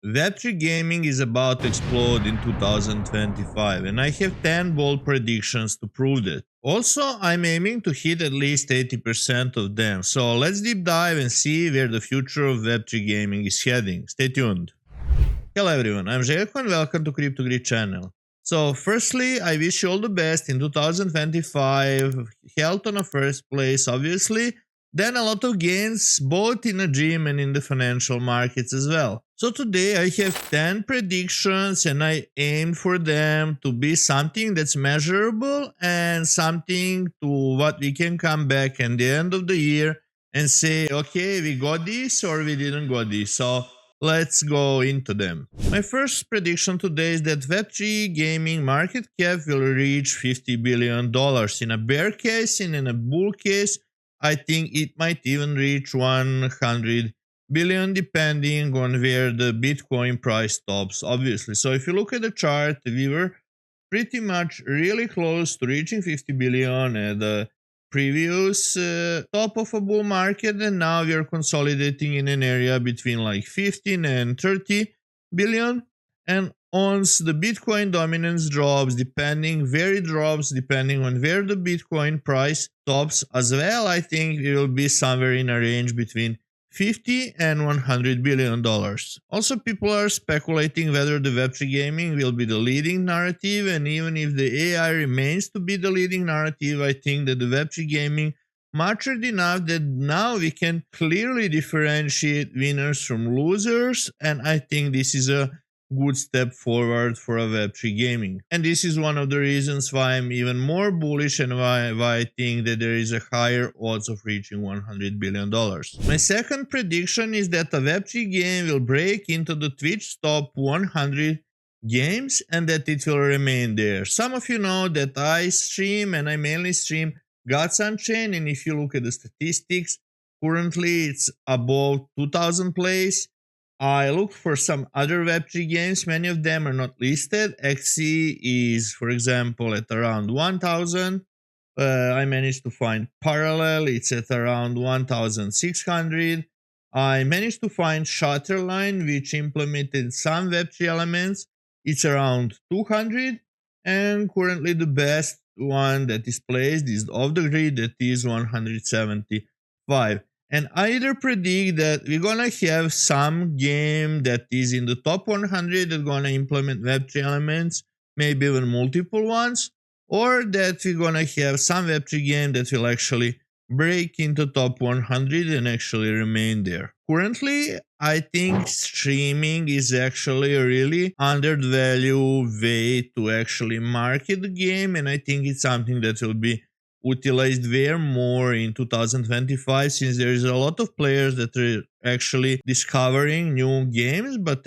Web3 gaming is about to explode in 2025, and I have 10 bold predictions to prove that. Also, I'm aiming to hit at least 80% of them, so let's deep dive and see where the future of Web3 gaming is heading. Stay tuned. Hello everyone, I'm Željko and welcome to Crypto Grid channel. So firstly, I wish you all the best in 2025, health on a first place obviously, then a lot of gains both in the gym and in the financial markets as well. So today I have 10 predictions and I aim for them to be something that's measurable and something to what we can come back at the end of the year and say, okay, we got this or we didn't got this. So let's go into them. My first prediction today is that Web3 gaming market cap will reach $50 billion. In a bear case and in a bull case, I think it might even reach 100 billion depending on where the Bitcoin price stops, obviously. So if you look at the chart, we were pretty much really close to reaching 50 billion at the previous top of a bull market, and now we are consolidating in an area between like 15 and 30 billion. And once the Bitcoin dominance drops, depending where it drops, depending on where the Bitcoin price stops as well, I think it will be somewhere in a range between 50 and 100 billion dollars. Also, people are speculating whether the Web3 gaming will be the leading narrative, and even if the AI remains to be the leading narrative, I think that the Web3 gaming matured enough that now we can clearly differentiate winners from losers, and I think this is a good step forward for a Web3 gaming. And this is one of the reasons why I'm even more bullish and why I think that there is a higher odds of reaching $100 billion. My second prediction is that a Web3 game will break into the Twitch top 100 games and that it will remain there. Some of you know that I stream and I mainly stream Gods Unchained, and if you look at the statistics, currently it's above 2000 plays. I looked for some other Web3 games, many of them are not listed. Axie is, for example, at around 1000. I managed to find Parallel, it's at around 1600. I managed to find Shatterline, which implemented some Web3 elements, it's around 200. And currently the best one that is placed is off the grid, that is 175. And I either predict that we're gonna have some game that is in the top 100 that's gonna implement Web3 elements, maybe even multiple ones, or that we're gonna have some Web3 game that will actually break into top 100 and actually remain there. Currently, I think streaming is actually a really undervalued way to actually market the game, and I think it's something that will be utilized way more in 2025, since there is a lot of players that are actually discovering new games but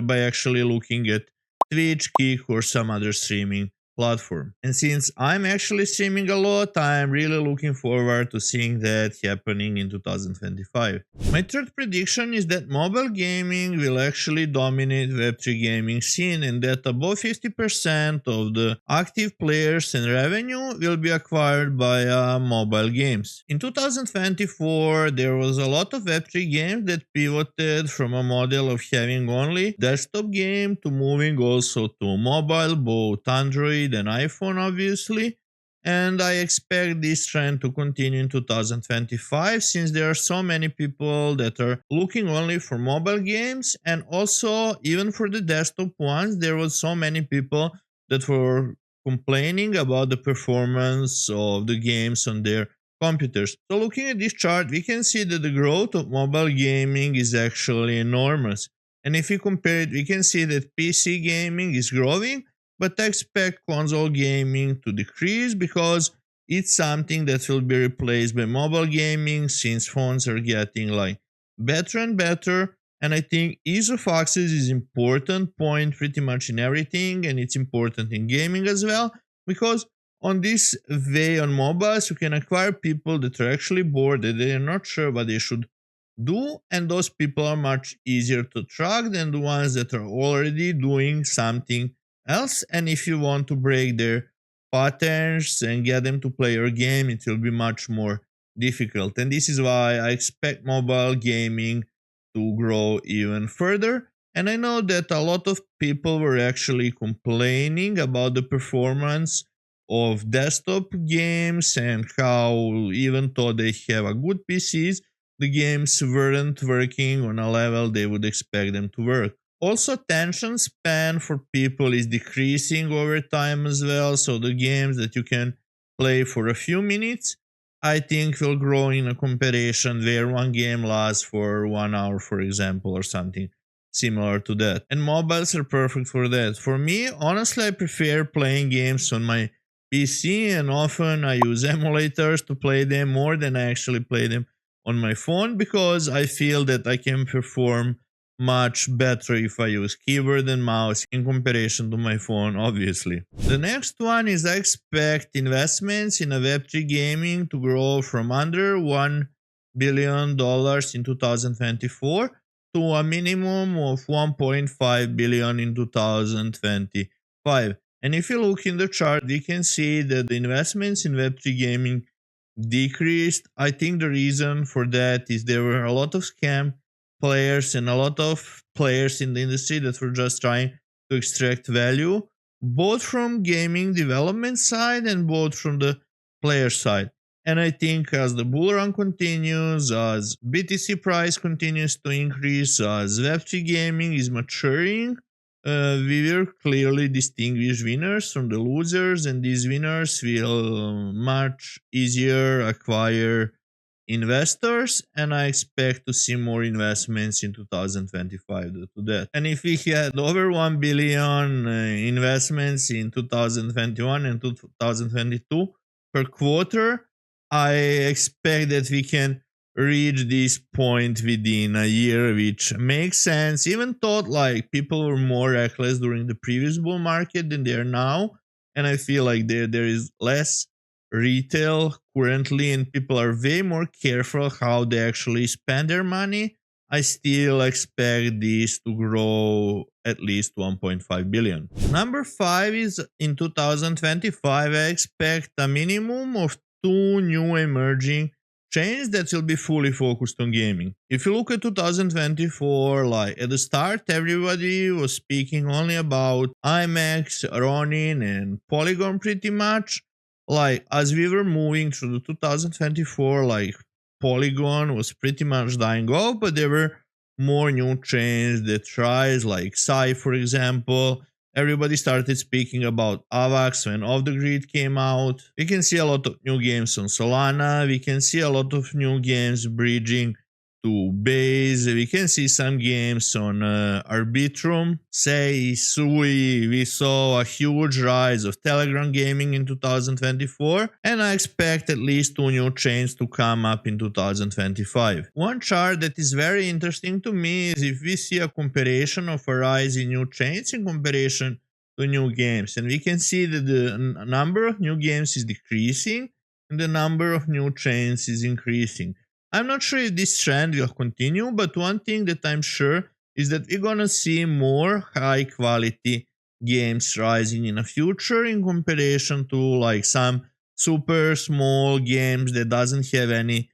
by actually looking at Twitch, Kick or some other streaming platform. And since I'm actually streaming a lot, I'm really looking forward to seeing that happening in 2025. My third prediction is that mobile gaming will actually dominate Web3 gaming scene, and that above 50% of the active players and revenue will be acquired by mobile games. In 2024, there was a lot of Web3 games that pivoted from a model of having only desktop game to moving also to mobile, both Android and iPhone obviously, and I expect this trend to continue in 2025, since there are so many people that are looking only for mobile games, and also even for the desktop ones there was so many people that were complaining about the performance of the games on their computers. So looking at this chart, we can see that the growth of mobile gaming is actually enormous, and if we compare it, we can see that PC gaming is growing, but I expect console gaming to decrease because it's something that will be replaced by mobile gaming, since phones are getting like better and better. And I think ease of access is important point pretty much in everything, and it's important in gaming as well, because on this way on mobiles you can acquire people that are actually bored, that they are not sure what they should do, and those people are much easier to track than the ones that are already doing something else. And if you want to break their patterns and get them to play your game, it will be much more difficult. And this is why I expect mobile gaming to grow even further. And I know that a lot of people were actually complaining about the performance of desktop games and how, even though they have a good PCs, the games weren't working on a level they would expect them to work. Also, attention span for people is decreasing over time as well, so the games that you can play for a few minutes, I think, will grow in a comparison where one game lasts for 1 hour, for example, or something similar to that. And mobiles are perfect for that. For me, honestly, I prefer playing games on my PC, and often I use emulators to play them more than I actually play them on my phone, because I feel that I can perform much better if I use keyboard and mouse in comparison to my phone, obviously. The next one is I expect investments in a Web3 gaming to grow from under $1 billion in 2024 to a minimum of 1.5 billion in 2025. And if you look in the chart, we can see that the investments in Web3 gaming decreased. I think the reason for that is there were a lot of scam players and a lot of players in the industry that were just trying to extract value, both from gaming development side and both from the player side. And I think as the bull run continues, as BTC price continues to increase, as Web3 gaming is maturing, we will clearly distinguish winners from the losers, and these winners will much easier acquire investors, and I expect to see more investments in 2025 due to that. And if we had over 1 billion investments in 2021 and 2022 per quarter, I expect that we can reach this point within a year, which makes sense. Even though like people were more reckless during the previous bull market than they are now, and I feel like there is less retail currently and people are way more careful how they actually spend their money, I still expect this to grow at least 1.5 billion. Number 5 is in 2025, I expect a minimum of 2 new emerging chains that will be fully focused on gaming. If you look at 2024, like at the start, everybody was speaking only about IMAX, Ronin, and Polygon pretty much. Like as we were moving through the 2024, like Polygon was pretty much dying off, but there were more new chains that tries, like Psy, for example. Everybody started speaking about AVAX when Off the Grid came out. We can see a lot of new games on Solana. We can see a lot of new games bridging to Base. We can see some games on Arbitrum. Say, Sui. We saw a huge rise of Telegram gaming in 2024. And I expect at least 2 new chains to come up in 2025. One chart that is very interesting to me is if we see a comparison of a rise in new chains in comparison to new games. And we can see that the number of new games is decreasing and the number of new chains is increasing. I'm not sure if this trend will continue, but one thing that I'm sure is that we're gonna see more high quality games rising in the future in comparison to like some super small games that doesn't have any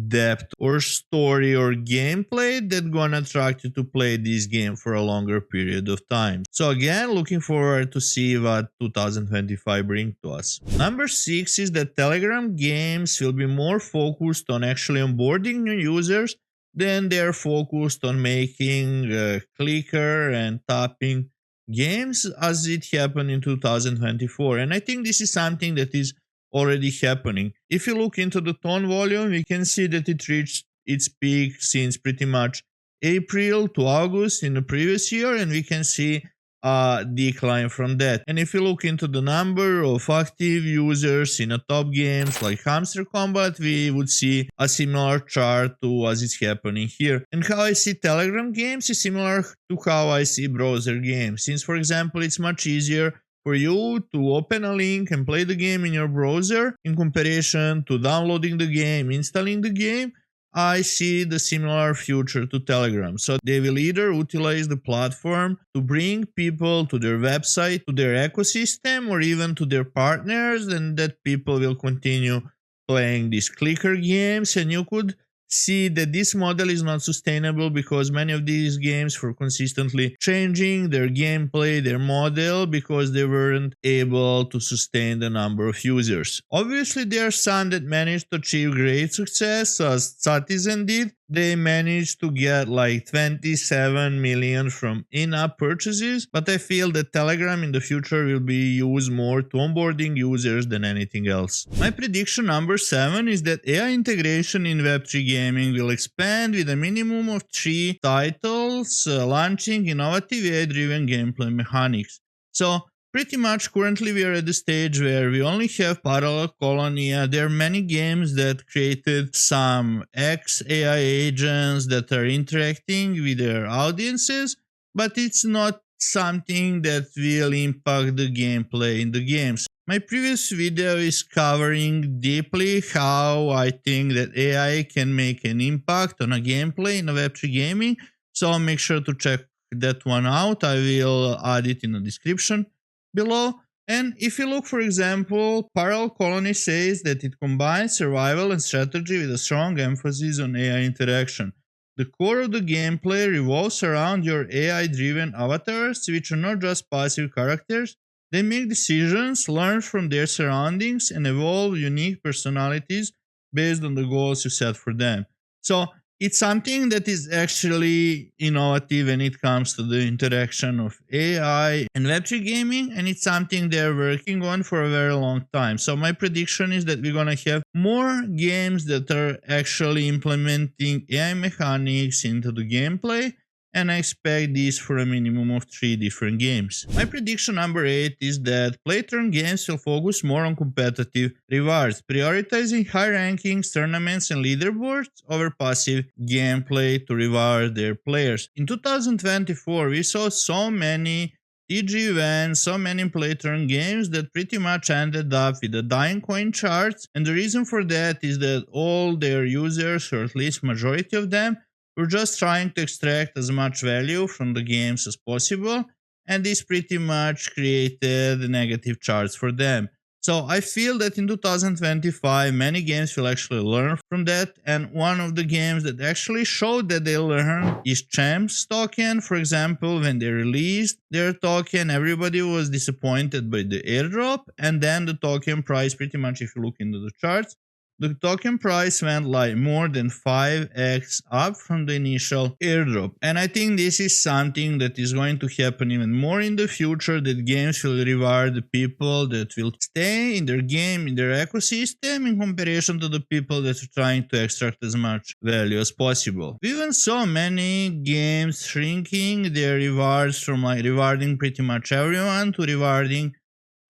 depth or story or gameplay that gonna attract you to play this game for a longer period of time. So again, looking forward to see what 2025 brings to us. Number 6 is that Telegram games will be more focused on actually onboarding new users than they're focused on making clicker and tapping games as it happened in 2024. And I think this is something that is already happening. If you look into the tone volume, we can see that it reached its peak since pretty much April to August in the previous year, and we can see a decline from that. And if you look into the number of active users in the top games like Hamster Kombat, we would see a similar chart to as it's happening here. And how I see Telegram games is similar to how I see browser games. Since, for example, it's much easier for you to open a link and play the game in your browser in comparison to downloading the game, installing the game, I see the similar future to Telegram. So they will either utilize the platform to bring people to their website, to their ecosystem, or even to their partners, and that people will continue playing these clicker games, and you could see that this model is not sustainable because many of these games were consistently changing their gameplay, their model, because they weren't able to sustain the number of users. Obviously, there are some that managed to achieve great success, as Catizen did. They managed to get like 27 million from in-app purchases, but I feel that Telegram in the future will be used more to onboarding users than anything else. My prediction number 7 is that AI integration in Web3 gaming will expand with a minimum of 3 titles launching innovative AI-driven gameplay mechanics. So pretty much currently we are at the stage where we only have parallel colony. There are many games that created some AI agents that are interacting with their audiences, but it's not something that will impact the gameplay in the games. My previous video is covering deeply how I think that AI can make an impact on a gameplay in a Web3 gaming, so make sure to check that one out. I will add it in the description below. And if you look, for example, Parallel Colony says that it combines survival and strategy with a strong emphasis on AI interaction. The core of the gameplay revolves around your AI-driven avatars, which are not just passive characters. They make decisions, learn from their surroundings, and evolve unique personalities based on the goals you set for them. So it's something that is actually innovative when it comes to the interaction of AI and Web3 gaming, and it's something they're working on for a very long time. So my prediction is that we're gonna have more games that are actually implementing AI mechanics into the gameplay, and I expect this for a minimum of 3 different games. My prediction number 8 is that playthrough games will focus more on competitive rewards, prioritizing high rankings, tournaments, and leaderboards over passive gameplay to reward their players. In 2024, we saw so many TG events, so many playthrough games that pretty much ended up with the dying coin charts, and the reason for that is that all their users, or at least majority of them, we're just trying to extract as much value from the games as possible, and this pretty much created negative charts for them. So I feel that in 2025 many games will actually learn from that, and one of the games that actually showed that they learned is Champs token. For example, when they released their token, everybody was disappointed by the airdrop, and then the token price, pretty much if you look into the charts, the token price went like more than 5x up from the initial airdrop. And I think this is something that is going to happen even more in the future, that games will reward the people that will stay in their game, in their ecosystem, in comparison to the people that are trying to extract as much value as possible. We even saw many games shrinking their rewards from like rewarding pretty much everyone to rewarding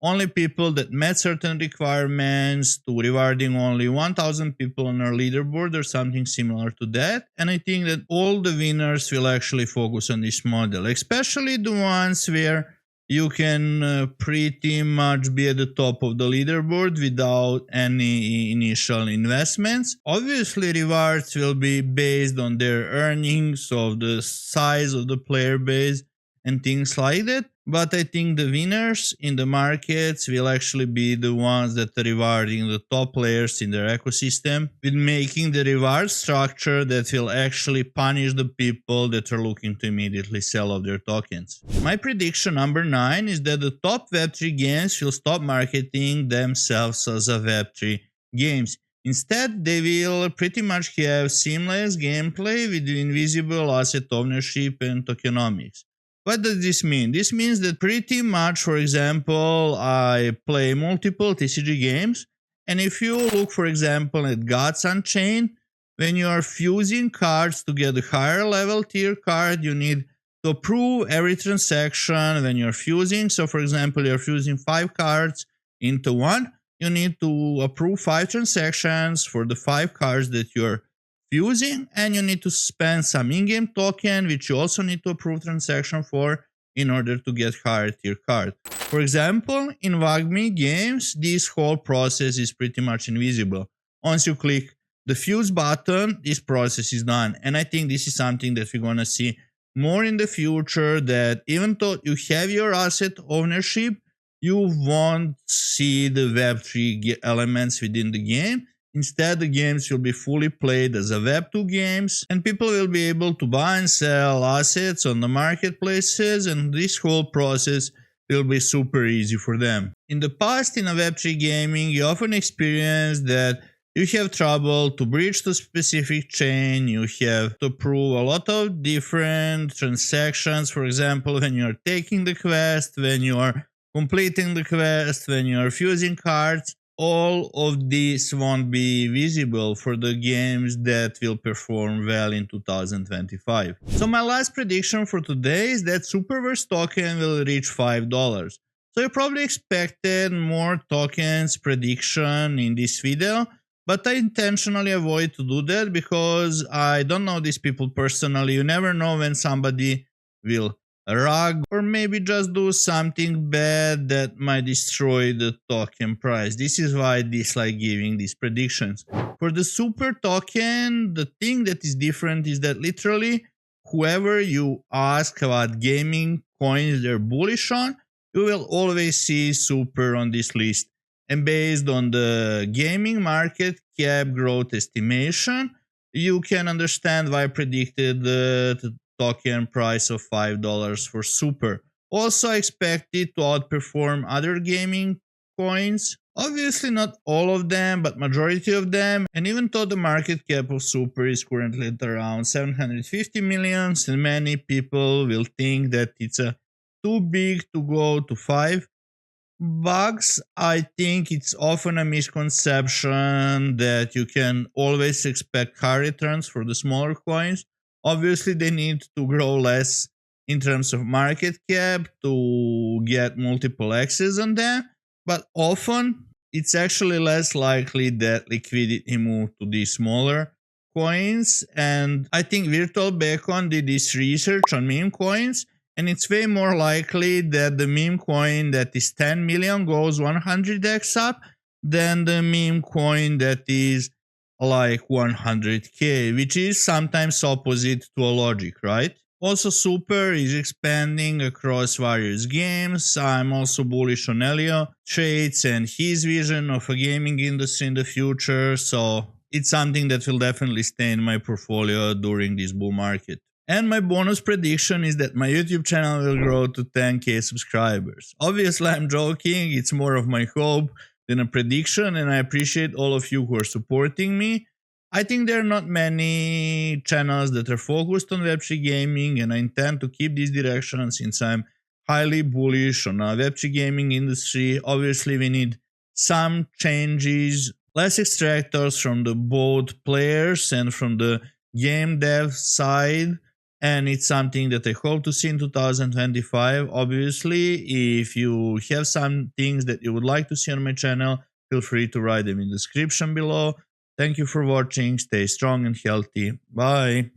only people that met certain requirements, to rewarding only 1,000 people on our leaderboard or something similar to that. And I think that all the winners will actually focus on this model, especially the ones where you can pretty much be at the top of the leaderboard without any initial investments. Obviously, rewards will be based on their earnings, of the size of the player base, and things like that. But I think the winners in the markets will actually be the ones that are rewarding the top players in their ecosystem, with making the reward structure that will actually punish the people that are looking to immediately sell off their tokens. My prediction number 9 is that the top Web3 games will stop marketing themselves as a Web3 games. Instead, they will pretty much have seamless gameplay with invisible asset ownership and tokenomics. What does this mean? This means that pretty much, for example, I play multiple TCG games, and if you look, for example, at Gods Unchained, when you are fusing cards to get a higher level tier card, you need to approve every transaction when you're fusing. So, for example, you're fusing 5 cards into one, you need to approve 5 transactions for the 5 cards that you're fusing, and you need to spend some in-game token, which you also need to approve transaction for in order to get higher tier card. For example, in Wagmi games, this whole process is pretty much invisible. Once you click the fuse button, this process is done. And I think this is something that we're gonna see more in the future, that even though you have your asset ownership, you won't see the Web3 elements within the game, Instead, the games will be fully played as a Web2 games, and people will be able to buy and sell assets on the marketplaces, and this whole process will be super easy for them. In the past, in a Web3 gaming, you often experience that you have trouble to bridge to specific chain, you have to prove a lot of different transactions, for example, when you are taking the quest, when you are completing the quest, when you are fusing cards. All of these won't be visible for the games that will perform well in 2025. So my last prediction for today is that Superverse token will reach $5. So you probably expected more tokens prediction in this video, but I intentionally avoid to do that because I don't know these people personally. You never know when somebody will rug or maybe just do something bad that might destroy the token price. This is why I dislike giving these predictions. For the super token, the thing that is different is that literally whoever you ask about gaming coins they're bullish on, you will always see super on this list. And based on the gaming market cap growth estimation, you can understand why I predicted the token price of $5 for super. Also, I expect it to outperform other gaming coins. Obviously not all of them, but majority of them. And even though the market cap of super is currently at around 750 millions, and many people will think that it's too big to go to $5. I think it's often a misconception that you can always expect high returns for the smaller coins. Obviously, they need to grow less in terms of market cap to get multiple X's on them, but often it's actually less likely that liquidity move to these smaller coins. And I think Virtual Bacon did this research on meme coins, and it's way more likely that the meme coin that is 10 million goes 100x up than the meme coin that is like 100k, which is sometimes opposite to a logic, right? Also, super is expanding across various games. I'm also bullish on Elio traits and his vision of a gaming industry in the future, so it's something that will definitely stay in my portfolio during this bull market. And my bonus prediction is that my YouTube channel will grow to 10k subscribers. Obviously, I'm joking, it's more of my hope than a prediction, and I appreciate all of you who are supporting me. I think there are not many channels that are focused on Web3 gaming, and I intend to keep this direction since I'm highly bullish on the Web3 gaming industry. Obviously, we need some changes, less extractors from the both players and from the game dev side. And it's something that I hope to see in 2025. Obviously, if you have some things that you would like to see on my channel, feel free to write them in the description below. Thank you for watching. Stay strong and healthy. Bye.